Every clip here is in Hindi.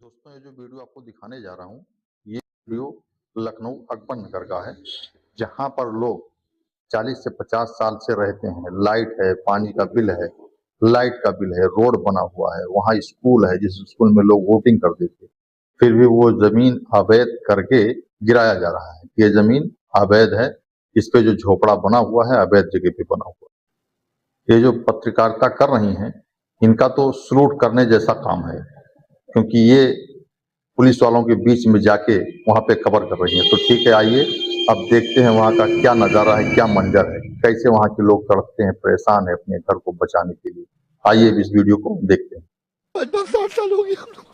दोस्तों, ये जो वीडियो आपको दिखाने जा रहा हूँ, ये वीडियो लखनऊ अकबर नगर का है, जहाँ पर लोग 40 से 50 साल से रहते हैं। लाइट है, पानी का बिल है, लाइट का बिल है, रोड बना हुआ है, वहाँ स्कूल है जिस स्कूल में लोग वोटिंग करते थे। फिर भी वो जमीन अवैध करके गिराया जा रहा है। ये जमीन अवैध है, इस पे जो झोपड़ा बना हुआ है अवैध जगह पे बना हुआ है। ये जो पत्रकारिता कर रही हैं, इनका तो सलूट करने जैसा काम है, क्योंकि ये पुलिस वालों के बीच में जाके वहां पे कवर कर रही हैं। तो ठीक है, आइए अब देखते हैं वहां का क्या नजारा है, क्या मंजर है, कैसे वहां के लोग तड़पते हैं, परेशान है अपने घर को बचाने के लिए। आइए इस वीडियो को देखते हैं। 5-7 साल हो गए हम लोग,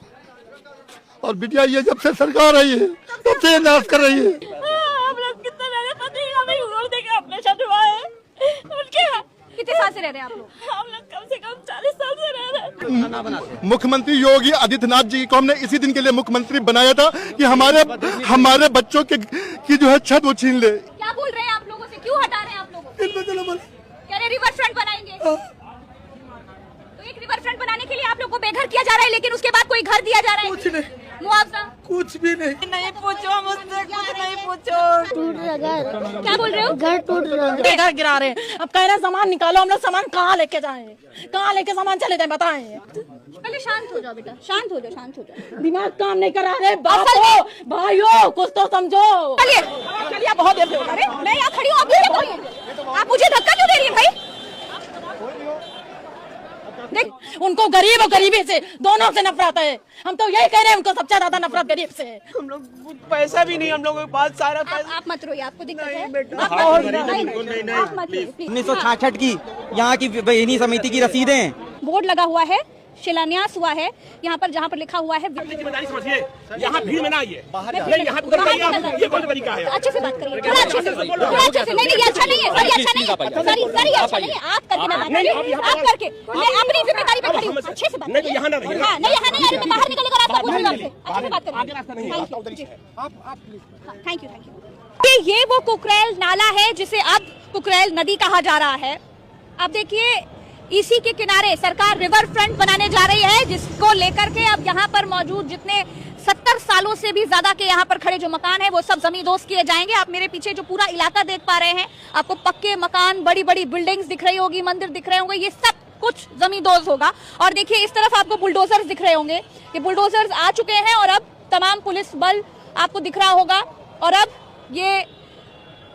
और बिटिया ये जब से सरकार आई है तब से ये नाश कर रही है। हम लोग कितने मेरे पति हमें रोड देकर अपने साथ हुआ है। उनके कितने साल से रह रहे हैं आप लोग? हम लोग कम से कम 40 साल से रह रहे हैं। मुख्यमंत्री योगी आदित्यनाथ जी को हमने इसी दिन के लिए मुख्यमंत्री बनाया था कि हमारे बच्चों की जो है छत वो छीन ले। क्या बोल रहे हैं आप लोगों से? क्यों हटा रहे हैं आप लोगों को? कह रहे रिवर फ्रंट बनाएंगे। तो एक रिवर फ्रंट बनाने के लिए आप लोग को बेघर किया जा रहा है, लेकिन उसके बाद कोई घर दिया जा रहा है? कुछ नहीं, मुआवजा कुछ भी नहीं। नहीं पूछो मुझसे, कुछ नहीं पूछो। टूट रहा घर। क्या बोल रहे हो? घर टूट रहा है। बेघर गिरा रहे हैं। अब कह रहे हैं सामान निकालो, हम लोग सामान कहाँ लेके जाएं? कहाँ लेके सामान चले जाएं बताएं? पहले शांत हो जाओ बेटा, शांत हो जाओ, शांत हो जाओ। दिमाग काम नहीं कर रहा है। बापो भाइयों कुछ तो समझो। चलिए चलिए, बहुत देर से हो रहा है। मैं यहाँ खड़ी हूँ, आप मुझे धक्का क्यों दे रही है भाई? देख, उनको गरीब और गरीबी से दोनों से नफरत है। हम तो यही कह रहे हैं, उनको सबसे ज्यादा नफरत गरीब से है। हम लोग पैसा भी नहीं, हम लोगों के पास सारा पैसा। आप मत रोइए, आपको दिक्कत है? नहीं, आप मत रोइए प्लीज। 1966 की यहाँ की बेहनी समिति की रसीदें। बोर्ड लगा हुआ है, शिलान्यास हुआ है यहाँ पर, जहाँ पर लिखा हुआ है। यहाँ भीड़ में ना आइए, ये कौन तरीका है? अच्छे से बात करिए, थोड़ा अच्छे से, थोड़ा अच्छे से। नहीं, ये अच्छा नहीं है, सर ये अच्छा नहीं है, सर ये अच्छा नहीं है। आप करके मैं बात करिए, आप करके मैं अपनी जिम्मेदारी पे खड़ी हूँ। अच्छे से बात नहीं तो यहाँ ना रहिए। हाँ, नहीं यहाँ नहीं, मैं बाहर निकलकर रास्ता पूछूंगा आपसे। अच्छे से बात करिए। Thank you. ये वो कुकरेल नाला है जिसे अब कुकरेल नदी कहा जा रहा है। अब देखिए, इसी के किनारे सरकार रिवर फ्रंट बनाने जा रही है, जिसको लेकर के अब यहाँ पर मौजूद जितने 70 सालों से भी ज्यादा के यहाँ पर खड़े जो मकान है वो सब जमींदोज किए जाएंगे। आप मेरे पीछे जो पूरा इलाका देख पा रहे हैं, आपको पक्के मकान, बड़ी बड़ी बिल्डिंग्स दिख रही होगी, मंदिर दिख रहे होंगे, ये सब कुछ जमींदोज होगा। और देखिए इस तरफ आपको बुलडोजर्स दिख रहे होंगे, ये बुलडोजर्स आ चुके हैं और अब तमाम पुलिस बल आपको दिख रहा होगा। और अब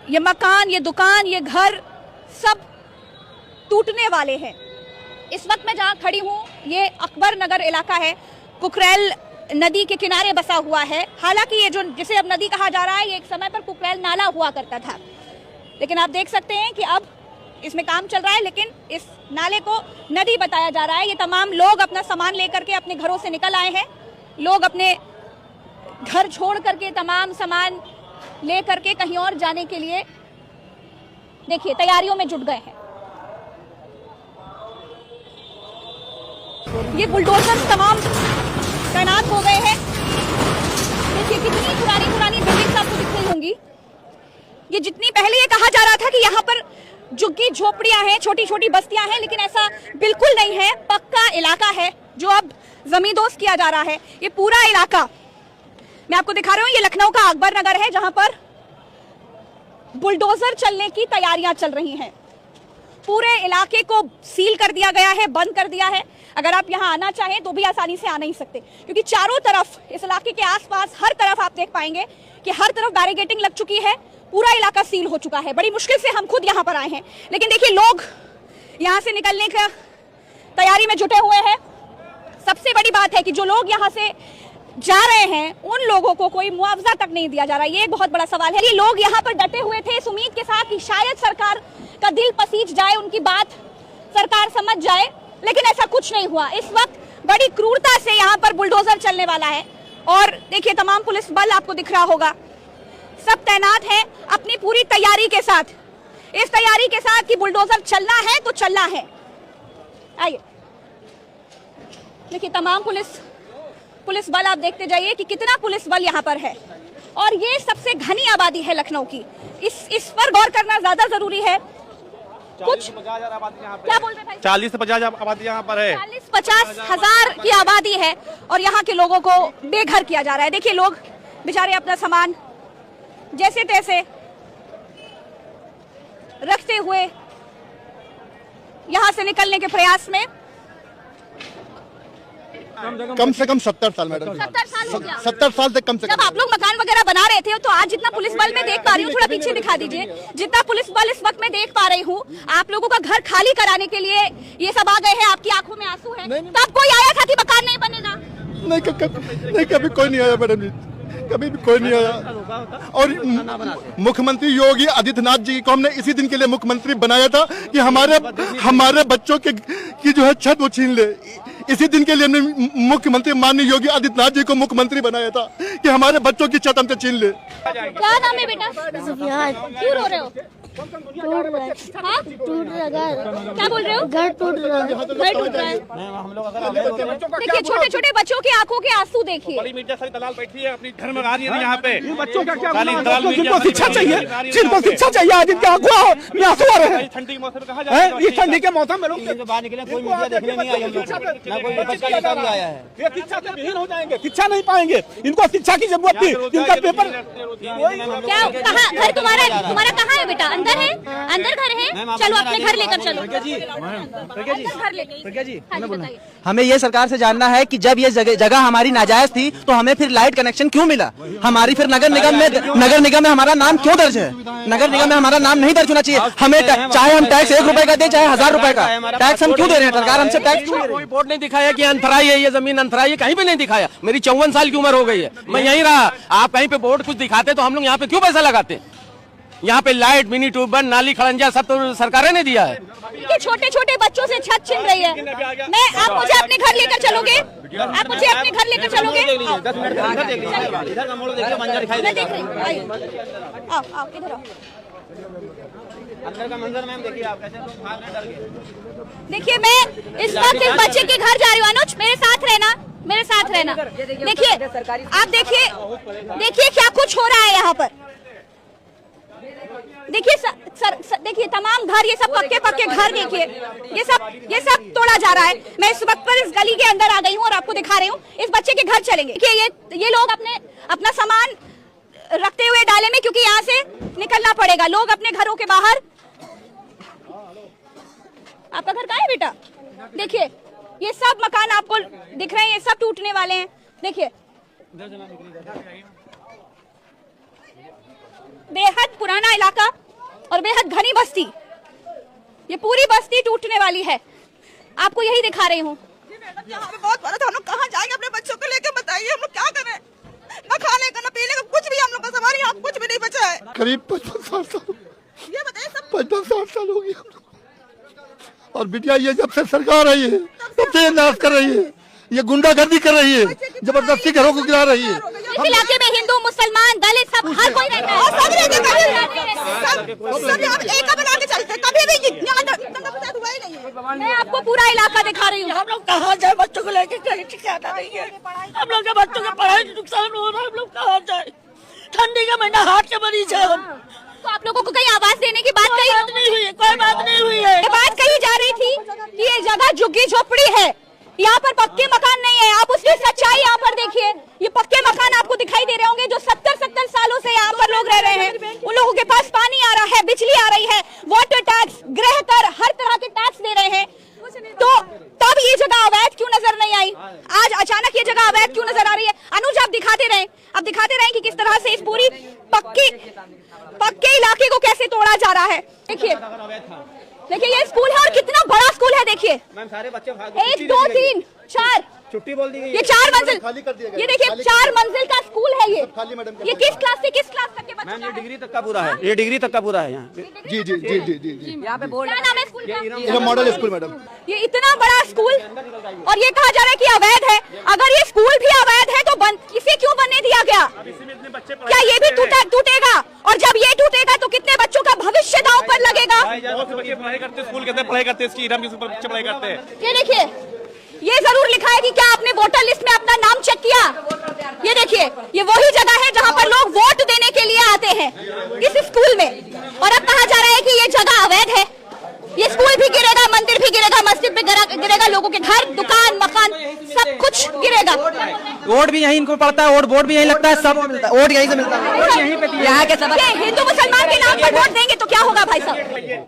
ये मकान, ये दुकान, ये घर सब टूटने वाले हैं। इस वक्त मैं जहाँ खड़ी हूँ ये अकबर नगर इलाका है, कुकरेल नदी के किनारे बसा हुआ है। हालांकि ये जो जिसे अब नदी कहा जा रहा है, ये एक समय पर कुकरेल नाला हुआ करता था, लेकिन आप देख सकते हैं कि अब इसमें काम चल रहा है, लेकिन इस नाले को नदी बताया जा रहा है। ये तमाम लोग अपना सामान लेकर के अपने घरों से निकल आए हैं। लोग अपने घर छोड़ करके तमाम सामान ले करके कहीं और जाने के लिए देखिए तैयारियों में जुट गए हैं। ये बुलडोजर तमाम तैनात हो गए हैं। देखिए कितनी पुरानी पुरानी बिल्डिंग्स आपको दिख रही होंगी। ये जितनी पहले ये कहा जा रहा था कि यहाँ पर झुग्गी झोपड़ियां हैं, छोटी छोटी बस्तियां हैं, लेकिन ऐसा बिल्कुल नहीं है। पक्का इलाका है जो अब जमींदोज किया जा रहा है। ये पूरा इलाका मैं आपको दिखा रही हूँ, ये लखनऊ का अकबर नगर है, जहां पर बुलडोजर चलने की तैयारियां चल रही हैं। पूरे इलाके को सील कर दिया गया है, बंद कर दिया है। अगर आप यहाँ आना चाहें तो भी आसानी से आ नहीं सकते, क्योंकि चारों तरफ इस इलाके के आसपास हर तरफ आप देख पाएंगे कि हर तरफ बैरिकेडिंग लग चुकी है। पूरा इलाका सील हो चुका है। बड़ी मुश्किल से हम खुद यहाँ पर आए हैं, लेकिन देखिए लोग यहाँ से निकलने की तैयारी में जुटे हुए हैं। सबसे बड़ी बात है कि जो लोग यहाँ से जा रहे हैं उन लोगों को कोई मुआवजा तक नहीं दिया जा रहा। ये एक बहुत बड़ा सवाल है। ये लोग यहाँ पर डटे हुए थे इस उम्मीद के साथ कि शायद सरकार का दिल पसीज जाए, उनकी बात सरकार समझ जाए, लेकिन ऐसा कुछ नहीं हुआ। इस वक्त बड़ी क्रूरता से यहाँ पर बुलडोजर चलने वाला है। और देखिए तमाम पुलिस बल आपको दिख रहा होगा, सब तैनात है अपनी पूरी तैयारी के साथ, इस तैयारी के साथ कि बुलडोजर चलना है तो चलना है। आइए देखिए तमाम पुलिस बल आप देखते जाइए कि कितना पुलिस बल यहाँ पर है। और ये सबसे घनी आबादी है लखनऊ की, इस पर गौर करना ज्यादा जरूरी है। कुछ क्या बोल रहे भाई? 40 से 50 आबादी यहाँ पर है। 40-50 हजार की आबादी है और यहाँ के लोगों को बेघर किया जा रहा है। देखिए लोग बेचारे अपना सामान जैसे तैसे रखते हुए यहाँ से निकलने के प्रयास में। कम से कम 70 साल मैडम, 70 साल हो गया। 70 साल तक कम से जब कम। आप लोग मकान वगैरह बना रहे थे तो आज जितना पुलिस बल में देख पा रही हूँ, थोड़ा पीछे दिखा दीजिए, जितना पुलिस बल इस वक्त में देख पा रही हूँ, आप लोगों का घर खाली कराने के लिए ये सब आ गए हैं। आपकी आंखों में आंसू है। तब कोई आया था कि मकान नहीं बनेगा? नहीं, कभी कोई नहीं आया मैडम जी, कभी भी कोई नहीं आया। और मुख्यमंत्री योगी आदित्यनाथ जी को हमने इसी दिन के लिए मुख्यमंत्री बनाया था कि हमारे बच्चों की जो है छत वो छीन ले। इसी दिन के लिए हमने मुख्यमंत्री माननीय योगी आदित्यनाथ जी को मुख्यमंत्री बनाया था कि हमारे बच्चों की छत हमसे छीन ले। क्या नाम है बेटा? क्यों रो रहे हो? हाँ? क्या बोल रहे हो? घर टूट रहा है। घर टूट रहा है। देखिए छोटे छोटे बच्चों की आंखों के आंसू देखिए। बड़ी मीडिया सारी दलाल बैठी है अपनी घर में आ रही है यहाँ पे। बच्चों का क्या सारी गुनाह? दलाल जिनको मीडिया शिक्षा सारी चाहिए, सारी जिनको शिक्षा चाहिए, आज इनके आंखों में आंसू आ रहे हैं। ठंडी के मौसम में कहाँ जाए? इस ठंडी के मौसम में लोग बाहर निकले, कोई मीडिया देखने नहीं आई हम लोग, ना कोई विपक्ष का नेता भी आया है। ये शिक्षा से विहीन हो जाएंगे, शिक्षा नहीं पाएंगे। इनको शिक्षा की जरूरत थी। इनका पेपर क्या कहाँ घर तुम्हारा कहाँ है बेटा? अंदर है? अंदर घर है? चलो अपने घर लेकर चलो। घर लेकर हमें ये सरकार से जानना है कि जब ये जगह हमारी नाजायज थी तो हमें फिर लाइट कनेक्शन क्यों मिला? हमारी फिर नगर निगम में हमारा नाम क्यों दर्ज है? नगर निगम में हमारा नाम नहीं दर्ज होना चाहिए। हमें चाहे हम टैक्स 1 रुपए का दे, चाहे 1000 रुपए का टैक्स हम क्यों दे रहे हैं? सरकार हमसे टैक्स क्यों ले रही है? कोई बोर्ड नहीं दिखाया कि अनथराई है, ये जमीन अनथराई है, कहीं पे नहीं दिखाया। मेरी 54 साल की उम्र हो गई है, मैं यहीं रहा। आप कहीं पे बोर्ड कुछ दिखाते तो हम लोग यहाँ पे क्यों पैसा लगाते? यहाँ पे लाइट, मिनी ट्यूबवेल, नाली, खड़ंजा सब तो सरकारें ने दिया है। कि छोटे छोटे बच्चों से छत छिन रही है। आप मुझे अपने घर लेकर चलोगे? आप मुझे अपने घर लेकर चलोगे? मैं देख रही हूँ। आइए। आओ इधर आओ। अंदर का मंजर मैम देखिए आप कैसे लोग भाग रहे हैं डर के। देखिए मैं इस वक्त इस बच्चे के घर जा रही हूँ। अनुज मेरे साथ रहना, मेरे साथ रहना। देखिए आप देखिए क्या कुछ हो रहा है यहाँ पर। देखिए देखिए तमाम घर, ये सब पक्के घर देखिए, ये सब तोड़ा जा रहा है। मैं इस वक्त पर इस गली के अंदर आ गई हूँ और आपको दिखा रही हूँ। इस बच्चे के घर चलेंगे। देखिए ये लोग अपना सामान रखते हुए डाले में, क्योंकि यहाँ से निकलना पड़ेगा। लोग अपने घरों के बाहर। आपका घर कहाँ है बेटा? देखिए ये सब मकान आपको दिख रहे हैं, ये सब टूटने वाले हैं। देखिए बेहद पुराना इलाका और बेहद घनी बस्ती, ये पूरी बस्ती टूटने वाली है। आपको यही दिखा रही हूँ। यहाँ पे बहुत बड़ा था, हम लोग कहाँ जाएंगे अपने बच्चों को लेकर? बताइए हम लोग क्या करें? न खाने का न पीने का कुछ भी हम लोग का सामान यहाँ कुछ भी नहीं बचा है। करीब 55 साल, ये बताइए सब 55 साल हो गए। और बिटिया ये जब से सरकार आई है तब से ये नाश कर रही है, ये गुंडागर्दी कर रही है, जबरदस्ती घरों को गिरा रही है। इस इलाके में हिंदू, मुसलमान, दलित सब हर कोई रहता है। सब यहाँ एक बना के चलते, कभी भी यहाँ हुआ ही नहीं है। मैं आपको पूरा इलाका दिखा रही हूँ। हम लोग कहाँ जाए? बच्चों को लेके कहीं ठिकाना नहीं है। हम लोग के बच्चों के पढ़ाई नुकसान हो रहा है, हम लोग कहाँ जाए? ठंडी का महीना, हार्ट के मरीज है हम। तो आप लोगों को कहीं आवाज देने की बात नहीं हुई है, कोई बात नहीं हुई है। ये बात कही जा रही थी कि ये जगह झुग्गी झोपड़ी है, यहाँ पर पक्के मकान नहीं है। आप उसकी सच्चाई यहाँ पर देखिए। ये पक्के मकान आपको दिखाई दे रहे होंगे जो 70 सालों से यहाँ पर लोग रह रहे हैं। उन लोगों के पास पानी आ रहा है, बिजली आ रही है, वाटर टैक्स, गृह कर, हर तरह के टैक्स दे रहे हैं। तो तब ये जगह अवैध क्यों नजर नहीं आई? आज अचानक ये जगह अवैध क्यों नजर आ रही है? अनुज आप दिखाते रहे कि किस तरह से इस पूरी पक्के इलाके को कैसे तोड़ा जा रहा है। देखिए ये स्कूल है और कितना बड़ा स्कूल है। देखिए मैम सारे बच्चे भाग 1 2 3 4 छुट्टी बोल दी गई। ये 4 मंजिल, ये देखिए 4 मंजिल का स्कूल है। ये किस क्लास से किस क्लास तक के बच्चे? मैम ये डिग्री तक का पूरा है, ये डिग्री तक का पूरा है यहाँ। जी जी जी जी जी यहाँ पे बोर्ड, क्या नाम है स्कूल का? ये मॉडल स्कूल मैडम। ये इतना बड़ा स्कूल और ये कहा जा रहा है कि अवैध है। अगर ये स्कूल भी अवैध है तो इसे क्यों बनने दिया गया? क्या ये भी टूटेगा? और जब ये टूटेगा तो कितने बच्चों का भविष्य दांव पर लगेगा? पढ़ाई करते स्कूल के अंदर, पढ़ाई करते इसकी बच्चे पढ़ाई करते हैं। ये देखिए ये जरूर लिखा है कि क्या आपने वोटर लिस्ट में अपना नाम चेक किया? ये देखिए ये वही जगह है जहां पर लोग वोट देने के लिए आते हैं, इस स्कूल में। और अब कहा जा रहा है कि ये जगह अवैध है। वोट भी यहीं इनको पड़ता है, वोट भी यहीं लगता है, सब मिलता है, वोट यहीं से मिलता है, वोट यहीं पे यहाँ के सब। हिंदू मुसलमान के नाम पर वोट देंगे तो क्या होगा भाई साहब?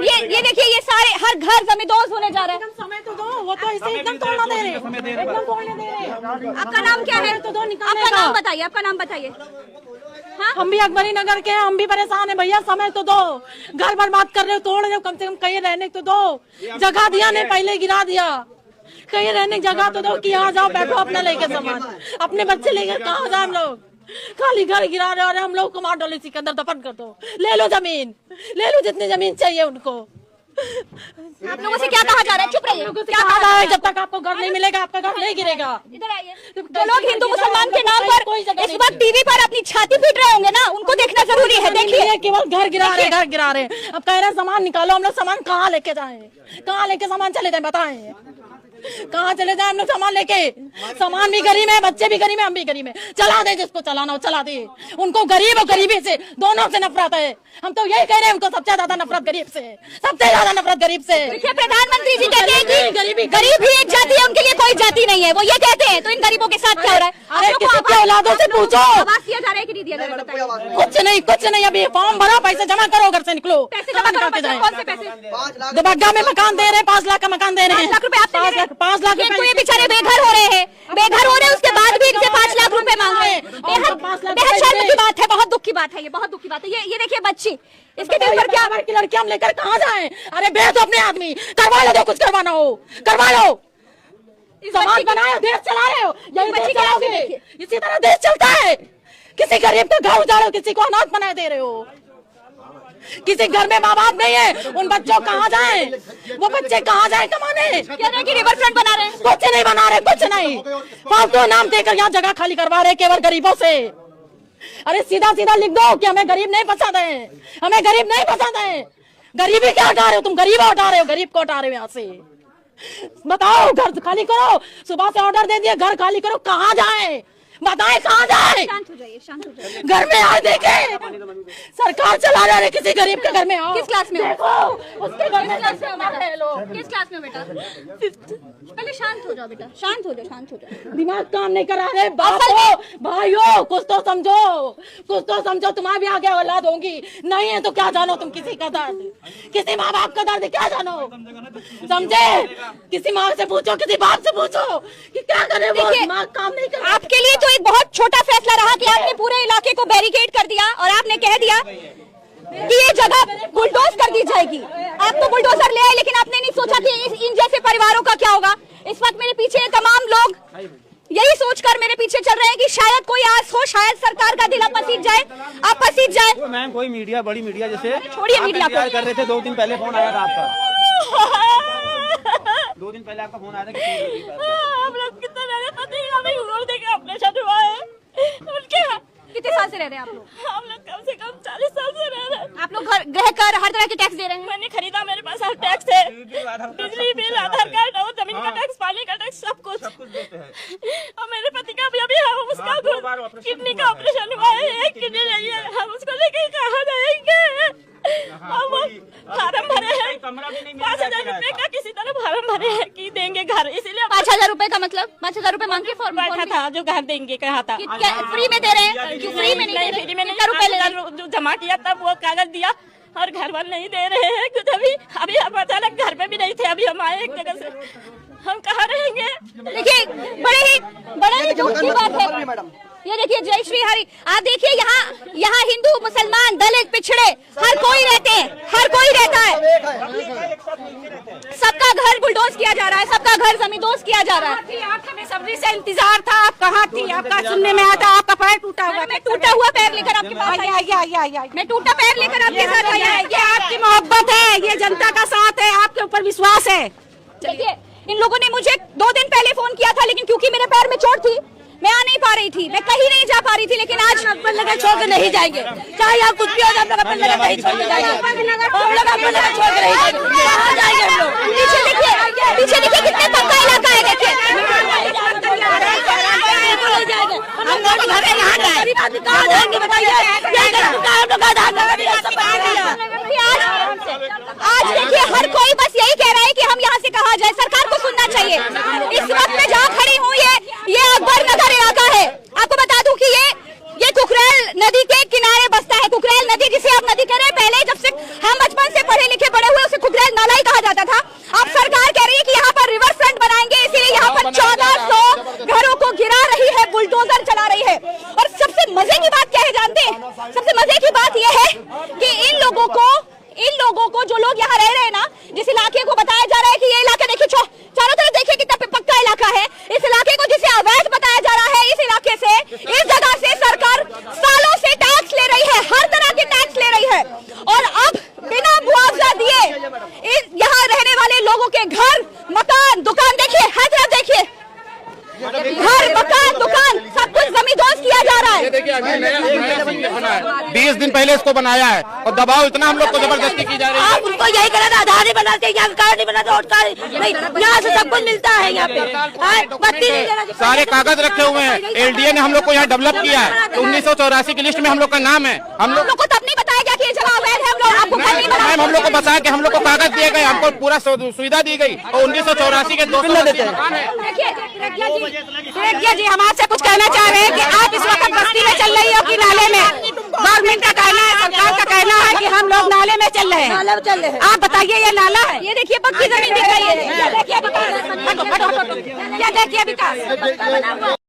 ये देखिए, ये सारे हर घर जमींदोज होने जा रहा है। समय तो दो, वो तो इसे एकदम तोड़ना दे रहे, एकदम तोड़ने दे रहे। आपका नाम क्या है? तो दो निकालने आपका का। नाम बताइए, आपका नाम बताइए। हाँ? हम भी अकबरी नगर के हैं, हम भी परेशान है भैया। समय तो दो, घर बर्बाद कर रहे हो, तोड़ रहे हो, कम से कम कहीं रहने तो दो। जगह दिया नहीं, पहले गिरा दिया। कहीं रहने की जगह तो दो कि यहाँ जाओ, बैठो अपना लेके सामान, अपने बच्चे लेकर कहाँ जाए हम लोग? खाली घर गिरा रहे और हम लोग को मार डालो, इसी के अंदर दफन कर दो। ले लो जमीन, ले लो जितनी जमीन चाहिए उनको। आप लोगों से क्या कहा जा रहा है? चुप रहिए। क्या कहा जा रहा है? जब तक आपको घर नहीं मिलेगा, आपका घर नहीं गिरेगा। इधर आइए। जो लोग हिंदू मुसलमान के नाम पर इस वक्त टीवी पर अपनी छाती पीट रहे होंगे ना, उनको देखना जरूरी है। देखिए, केवल घर गिरा रहे, घर गिरा रहे। अब कह रहे सामान निकालो, हम लोग सामान कहाँ लेके जाए? कहाँ लेके सामान चले जाए बताएं? कहाँ चले जाए हम लोग सामान लेके? सामान भी गरीब है, बच्चे भी गरीब है, हम भी गरीब है। चला दे जिसको चलाना हो चला दे। उनको गरीब और गरीबी से दोनों से नफरत है। हम तो यही कह रहे हैं, उनको सबसे ज्यादा नफरत गरीब से, सबसे ज्यादा नफरत गरीब से। देखिए, प्रधानमंत्री जी कहते हैं कि गरीब ही एक जाति है, उनके लिए कोई जाति नहीं है। वो ये कहते हैं, तो इन गरीबों के साथ क्या हो रहा है? अरे किसी के औलादों से पूछो, आवाज दिया जा रहा है कि नहीं दिया जा रहा है? बताइए। कुछ नहीं, कुछ नहीं। अभी फॉर्म भरा, पैसे जमा करो, घर से निकलो। पैसे जमा करो, कौन से पैसे? दुबग्गा में मकान दे रहे, 5 लाख का मकान दे रहे हैं। 5 लाख रुपए आप 5 लाख रुपए। ये बेचारे बेघर हो रहे हैं, बेघर हो रहे हैं, उसके बाद भी इनसे 5 लाख रुपए मांग रहे हैं। बेहद शर्म की बात है, बहुत दुख की बात है, ये बहुत दुख की बात है। ये देखिए बच्ची, इसके दिल पर क्या की लड़की हम लेकर कहाँ जाएं? अरे बेच दो अपने आदमी, करवा लो, जो कुछ करवाना हो करवा लो। समाज बनाया, देश चला रहे हो, यही देश चलाओगे। इसी तरह देश चलता है। किसी गरीब का घर उजाड़ो, किसी को अनाथ बना दे रहे हो। किसी घर में माँ बाप नहीं है, उन बच्चों कहाँ जाएं? वो बच्चे कहाँ जाएं कमाने? रिवर फ्रंट बना रहे हैं। कुछ नहीं बना रहे, कुछ नहीं। फालतू नाम देकर यहाँ जगह खाली करवा रहे केवल गरीबों से। अरे सीधा सीधा लिख दो कि हमें गरीब नहीं पसंद है, हमें गरीब नहीं पसंद है। गरीबी क्या हटा रहे हो तुम? गरीब हटा रहे हो, गरीब को हटा रहे हो यहाँ से। बताओ, घर खाली करो। सुबह से ऑर्डर दे दिया, घर खाली करो, कहाँ जाए? बताएं कहाँ जाए? शांत हो जाइए, शांत हो जाइए। घर में आ देखे सरकार चला रहा है, किसी गरीब के घर में आओ। किस क्लास में हो? देखो उसके घर में किस क्लास में बेटा? पहले शांत हो जाओ बेटा, शांत हो जाओ, शांत हो जाओ। दिमाग काम नहीं करा रहे। बापों भाइयों, कुछ तो समझो, कुछ तो समझो। तुम्हारे भी आगे औलाद होंगी, नहीं है तो क्या जानो तुम किसी का दर्द, किसी माँ बाप का दर्द क्या जानो? समझे? किसी माँ से पूछो, किसी बाप से पूछो कि क्या करे वो। दिमाग काम नहीं कर। आपके लिए तो एक बहुत छोटा फैसला रहा कि आपने पूरे इलाके को बैरिकेड कर दिया और आपने कह दिया कि ये जगह बुलडोज कर दी जाएगी। आप तो बुलडोजर ले आए, लेकिन आपने नहीं सोचा कि इन जैसे परिवारों का क्या होगा। इस वक्त मेरे पीछे तमाम लोग यही सोचकर मेरे पीछे चल रहे हैं कि शायद कोई आस हो, शायद सरकार का दिल पसीज जाए, आप पसीज जाए। मैम कोई मीडिया, बड़ी मीडिया जैसे छोड़िए मीडिया को। कर रहे थे, 2 दिन पहले फोन आया था आपका। 2 दिन पहले आपका फोन आया था। हम लोग कितना ज्यादा पति हमें घूम देके ऑपरेशन हुआ है उनके। कितने साल से रह रहे हैं आप लोग? हम लोग कम से कम 40 साल से रह रहे हैं। आप लोग घर रह कर हर तरह के टैक्स दे रहे हैं? मैंने खरीदा, मेरे पास हर टैक्स है, बिजली बिल, आधार कार्ड और जमीन का टैक्स, पानी का टैक्स, सब कुछ। और मेरे पति का भी अभी उसका किडनी का ऑपरेशन हुआ है, एक किडनी नहीं है। हम उसको लेके कहाँ जाएंगे? अब वो फार्म भरे हैं 5,000 रुपए का, किसी तरह फार्म भरे हैं कि देंगे घर, इसीलिए 5,000 रुपए का मतलब 5,000 रुपए मांग के फॉर्म बैठा था जो घर देंगे कहा था। फ्री में दे रहे हैं? क्यों फ्री में नहीं? फ्री में नहीं, रुपए जो जमा किया तब वो कागज दिया और घर वाले नहीं दे रहे हैं कुछ। अभी हम अचानक घर में भी नहीं थे, अभी हम आए एक जगह से, हम कहाँ रहेंगे? देखिए, बड़े ही दुख की बात है। ये देखिए, जय श्री हरि। आप देखिए, यहाँ हिंदू, मुसलमान, दलित, पिछड़े हर कोई रहते हैं, हर कोई रहता है। सबका घर बुलडोज किया जा रहा है, सबका घर जमींदोज किया जा रहा है। हमें सब्जी से इंतजार था, आप कहाँ थी? आपका सुनने में आता, आपका पैर टूटा हुआ। मैं टूटा हुआ पैर लेकर आपके पास आई। मैं टूटा पैर लेकर आपके साथ आई। ये आपकी मोहब्बत है, ये जनता का साथ है, आपके ऊपर विश्वास है। देखिए, इन लोगों ने मुझे 2 दिन पहले फोन किया था, लेकिन क्योंकि मेरे पैर में चोट थी, मैं आ नहीं पा रही थी, मैं कहीं नहीं जा पा रही थी। लेकिन आज अपन लगा छोड़ के नहीं जाएंगे, चाहे आप कुछ भी हो जाए, हम लोग अपन लगा नहीं छोड़ के जाएंगे। हम लोग अपन लगा छोड़ के नहीं जाएंगे। कहाँ जाएंगे हम लोग? पीछे देखिए कितने पक्का इलाका है। देखिए, हम लोग घर है, यहाँ जाए, कहाँ जाएंगे बताइए? आज देखिए, हर कोई बस यही कह रहा है कि हम यहाँ से कहा जाए। सरकार को सुनना चाहिए। इस वक्त मैं जहाँ खड़ी हूँ, ये अकबर नगर इलाका है। आपको बता दूं कि ये कुकरेल नदी के किनारे बसता है। कुकरेल नदी, जिसे आप नदी कह रहे हैं, पहले जब से हम बचपन से पढ़े लिखे बड़े हुए उसे कुकरेल नाला ही कहा जाता था। अब सरकार कह रही है कि यहाँ पर रिवर फ्रंट बनाएंगे, इसीलिए यहाँ पर 1400 घरों को गिरा रही है, बुलडोजर चला रही है। और सबसे मजे की बात क्या है जानते हैं? सबसे मजे की बात यह है कि इन लोगों को जो लोग यहाँ रह रहे हैं ना, जिस इलाके को बताया जा रहा है कि ये इलाका देखिए चारों तरफ देखिए कितना पक्का इलाका है, इस इलाके को जिसे अवैध बताया जा रहा है, इस इलाके से, इस जगह से सरकार सालों से टैक्स ले रही है, हर तरह के टैक्स ले रही है। और अब बिना मुआवजा दिए यहाँ रहने वाले लोगों के घर, मकान, दुकान देखिए, हर तरफ देखिए, घर, मकान, दुकान, सब कुछ जमींदोज किया जा रहा है। देखिए अभी नया 20 दिन पहले इसको बनाया है और दबाव इतना हम लोग को जबरदस्ती की जा रही है। आप उनको यही कहना था, आधार नहीं बनाते, यहाँ कार्ड नहीं बनाते, वोट कार्ड नहीं, यहाँ से सब कुछ मिलता है। यहाँ पे बत्ती नहीं देना, सारे कागज रखे हुए हैं। एलडीए ने हम लोग को यहाँ डेवलप किया है। 1984 की लिस्ट में हम लोग का नाम है। हम लोग को तब नहीं बताया गया कि ये जगह अवैध है। हम लोग आपको घर नहीं बनाया। हम लोग को बताया कि हम लोग को कागज दिए गए, हमको पूरा सुविधा दी गई और 1984 के 200 देते हैं। देखिए जी, हम आपसे कुछ कहना चाह रहे हैं कि आप इस वक्त बस्ती में चल रही हो कि नाले में? गवर्नमेंट का कहना है, सरकार का कहना है कि हम लोग नाले में चल रहे हैं। आप बताइए, ये नाला है, ये देखिए पक्की जमीन दिख रही है, ये देखिए विकास, ये देखिए विकास।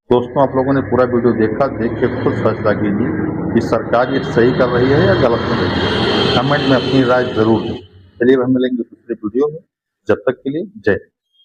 दोस्तों, आप लोगों ने पूरा वीडियो देखा, देख के खुद फैसला कीजिए कि सरकार ये सही कर रही है या गलत कर रही है। कमेंट में अपनी राय जरूर दें। चलिए हम मिलेंगे दूसरे वीडियो में, जब तक के लिए जय।